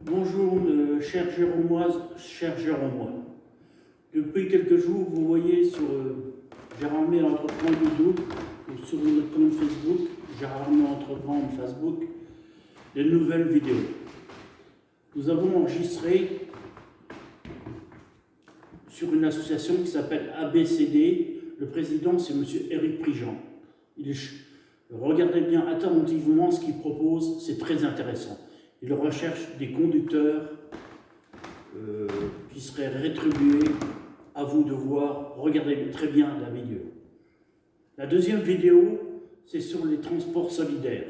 Bonjour, chers Jérômoises, chers Jérômois. Depuis quelques jours, vous voyez sur Gérard Armé Entreprend YouTube ou sur notre compte Facebook, Gérard Armé Entreprend Facebook, de nouvelles vidéos. Nous avons enregistré sur une association qui s'appelle ABCD. Le président, c'est M. Éric Prigent. Regardez bien attentivement ce qu'il propose, c'est très intéressant. Il recherche des conducteurs qui seraient rétribués. À vous de voir, regardez très bien la vidéo. La deuxième vidéo, c'est sur les transports solidaires.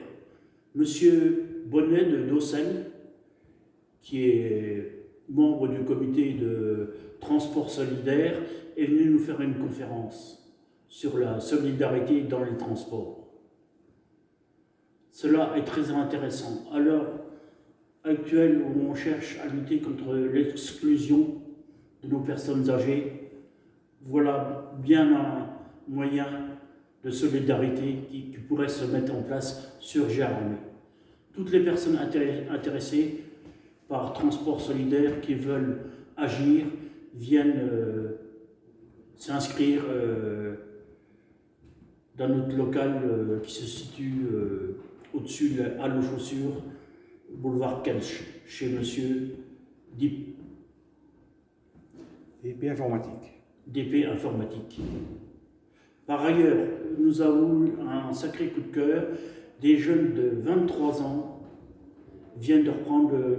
Monsieur Bonnet de Docel, qui est membre du comité de transport solidaire, est venu nous faire une conférence sur la solidarité dans les transports. Cela est très intéressant. À l'heure actuelle où on cherche à lutter contre l'exclusion de nos personnes âgées, voilà bien un moyen de solidarité qui pourrait se mettre en place sur Gérard Armé. Toutes les personnes intéressées par transport solidaire qui veulent agir viennent s'inscrire dans notre local qui se situe au-dessus de la halle aux chaussures, boulevard Kelch, chez monsieur Dip. DP informatique. DP informatique. Par ailleurs, nous avons eu un sacré coup de cœur. Des jeunes de 23 ans viennent de reprendre le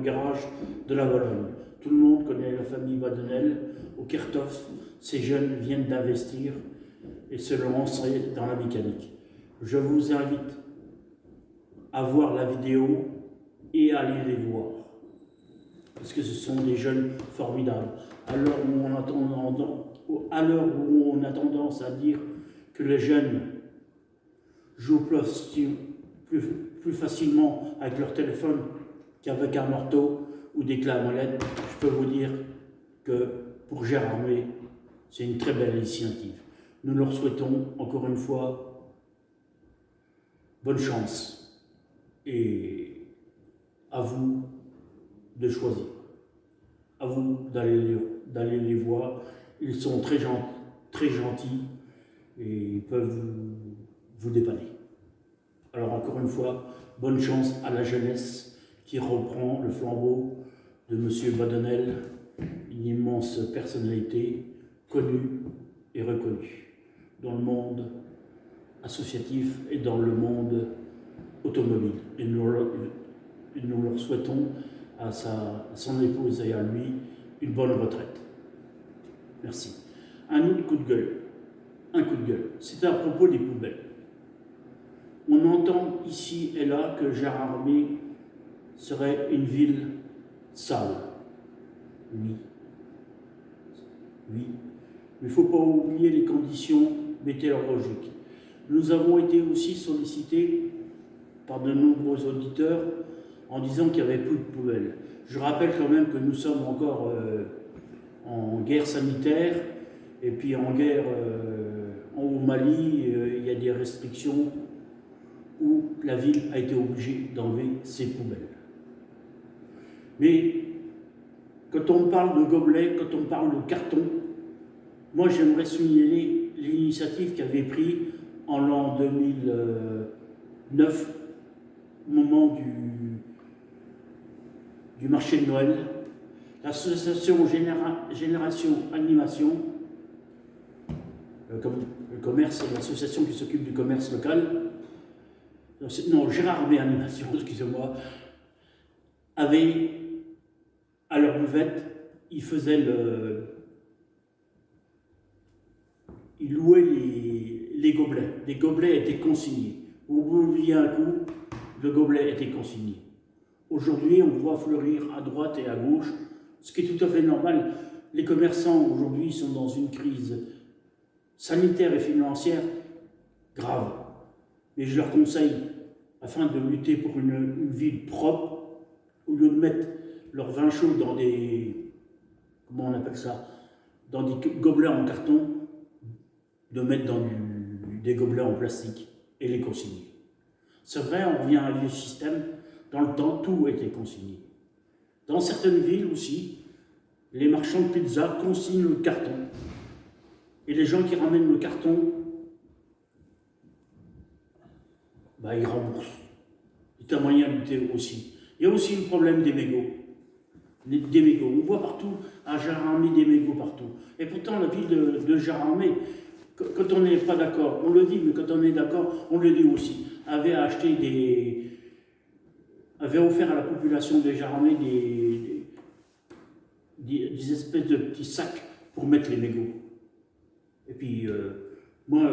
garage de la Vologne. Tout le monde connaît la famille Badenel. Au Kerthoff, ces jeunes viennent d'investir et se lancer dans la mécanique. Je vous invite à voir la vidéo et à aller les voir. Parce que ce sont des jeunes formidables. À l'heure où on a tendance à dire que les jeunes jouent plus facilement avec leur téléphone qu'avec un marteau ou des clés à molette, je peux vous dire que pour Gérard Armé, c'est une très belle initiative. Nous leur souhaitons encore une fois bonne chance et à vous de choisir. À vous d'aller les voir. Ils sont très gentils et ils peuvent vous dépanner. Alors encore une fois, bonne chance à la jeunesse qui reprend le flambeau de M. Badenel, une immense personnalité connue et reconnue dans le monde associatif et dans le monde automobile. Et nous leur souhaitons à son épouse et à lui une bonne retraite. Merci. Un autre coup de gueule. C'est à propos des poubelles. On entend ici et là que Gérard Armé serait une ville sale. Oui. Mais il ne faut pas oublier les conditions météorologiques. Nous avons été aussi sollicités par de nombreux auditeurs en disant qu'il n'y avait plus de poubelles. Je rappelle quand même que nous sommes encore en guerre sanitaire et puis en guerre au Mali, il y a des restrictions où la ville a été obligée d'enlever ses poubelles. Mais quand on parle de gobelets, quand on parle de carton, moi j'aimerais souligner l'initiative qu'avait prise en l'an 2009, au moment du marché de Noël, l'association Génération Animation, le commerce, l'association qui s'occupe du commerce local, Gérard Armé Animation, excusez-moi, avait à leur buvette, ils louaient les gobelets. Les gobelets étaient consignés. Vous bouviez un coup, le gobelet était consigné. Aujourd'hui, on voit fleurir à droite et à gauche, ce qui est tout à fait normal. Les commerçants, aujourd'hui, sont dans une crise sanitaire et financière grave. Mais je leur conseille, afin de lutter pour une ville propre, au lieu de mettre leur vin chaud dans des... comment on appelle ça? Dans des gobelets en carton, de mettre dans des gobelets en plastique et les consigner. C'est vrai, on revient à un vieux système. dans le temps, tout était consigné. Dans certaines villes aussi, les marchands de pizza consignent le carton. Et les gens qui ramènent le carton, ils remboursent. C'est un moyen de lutter aussi. Il y a aussi le problème des mégots. Des mégots. On voit partout, à Gérardmer, des mégots partout. Et pourtant, la ville de Gérardmer, quand on n'est pas d'accord, on le dit, mais quand on est d'accord, on le dit aussi, avait offert à la population de Gérardmer des espèces de petits sacs pour mettre les mégots. Et puis, moi,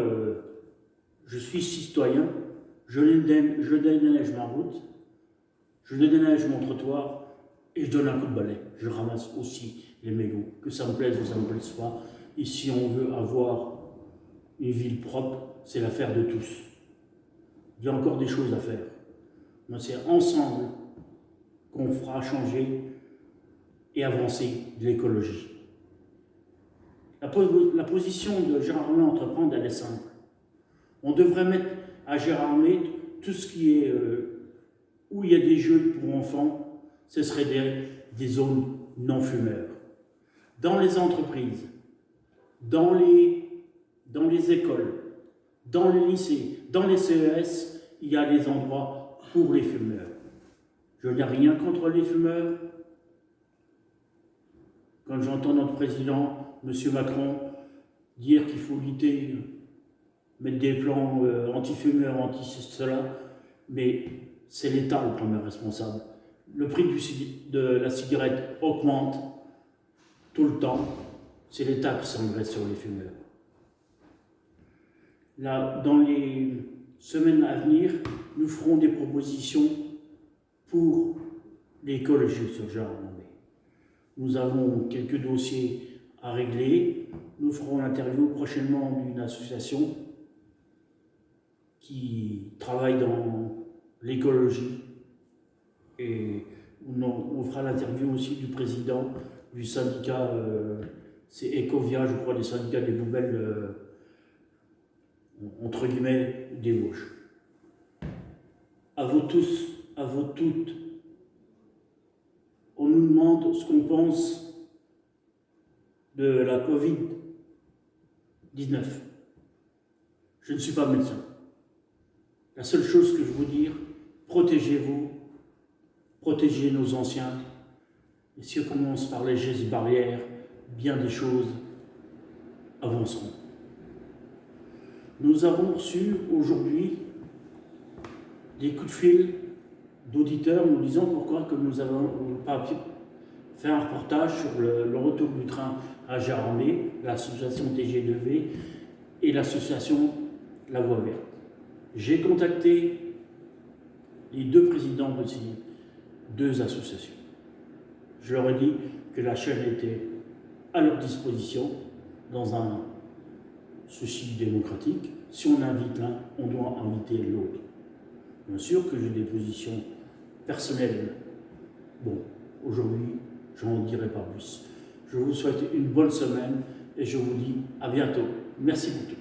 je suis citoyen, je déneige ma route, je déneige mon trottoir, et je donne un coup de balai. Je ramasse aussi les mégots, que ça me plaise ou ça ne me plaise pas. Et si on veut avoir une ville propre, c'est l'affaire de tous. Il y a encore des choses à faire. Mais c'est ensemble qu'on fera changer et avancer l'écologie. La position de Gérardmer Entreprendre, elle est simple. On devrait mettre à Gérardmer tout ce qui est où il y a des jeux pour enfants, ce serait des zones non-fumeurs. Dans les entreprises, dans les écoles, dans les lycées, dans les CES, il y a des endroits pour les fumeurs. Je n'ai rien contre les fumeurs. Quand j'entends notre président, M. Macron, dire qu'il faut lutter, mettre des plans anti-fumeurs, anti-cela, mais c'est l'État le premier responsable. Le prix de la cigarette augmente tout le temps. C'est l'État qui s'engraisse sur les fumeurs. Là, dans les semaines à venir, nous ferons des propositions pour l'écologie sur Gérardmer. Nous avons quelques dossiers à régler. Nous ferons l'interview prochainement d'une association qui travaille dans l'écologie. Et on fera l'interview aussi du président du syndicat, c'est Ecovia, je crois, des syndicats des poubelles, entre guillemets, des Vosges. À vous tous, à vous toutes, on nous demande ce qu'on pense de la Covid-19. Je ne suis pas médecin. La seule chose que je veux dire, protégez-vous, protégez nos anciens. Et si on commence par les gestes barrières, bien des choses avanceront. Nous avons reçu aujourd'hui des coups de fil d'auditeurs nous disant pourquoi que nous n'avons pas fait un reportage sur le retour du train à Gérardmer, l'association TG2V et l'association La Voie Verte. J'ai contacté les deux présidents de ces deux associations. Je leur ai dit que la chaîne était à leur disposition dans un souci démocratique. Si on invite l'un, on doit inviter l'autre. Bien sûr que j'ai des positions personnelles. Bon, aujourd'hui, je n'en dirai pas plus. Je vous souhaite une bonne semaine et je vous dis à bientôt. Merci beaucoup.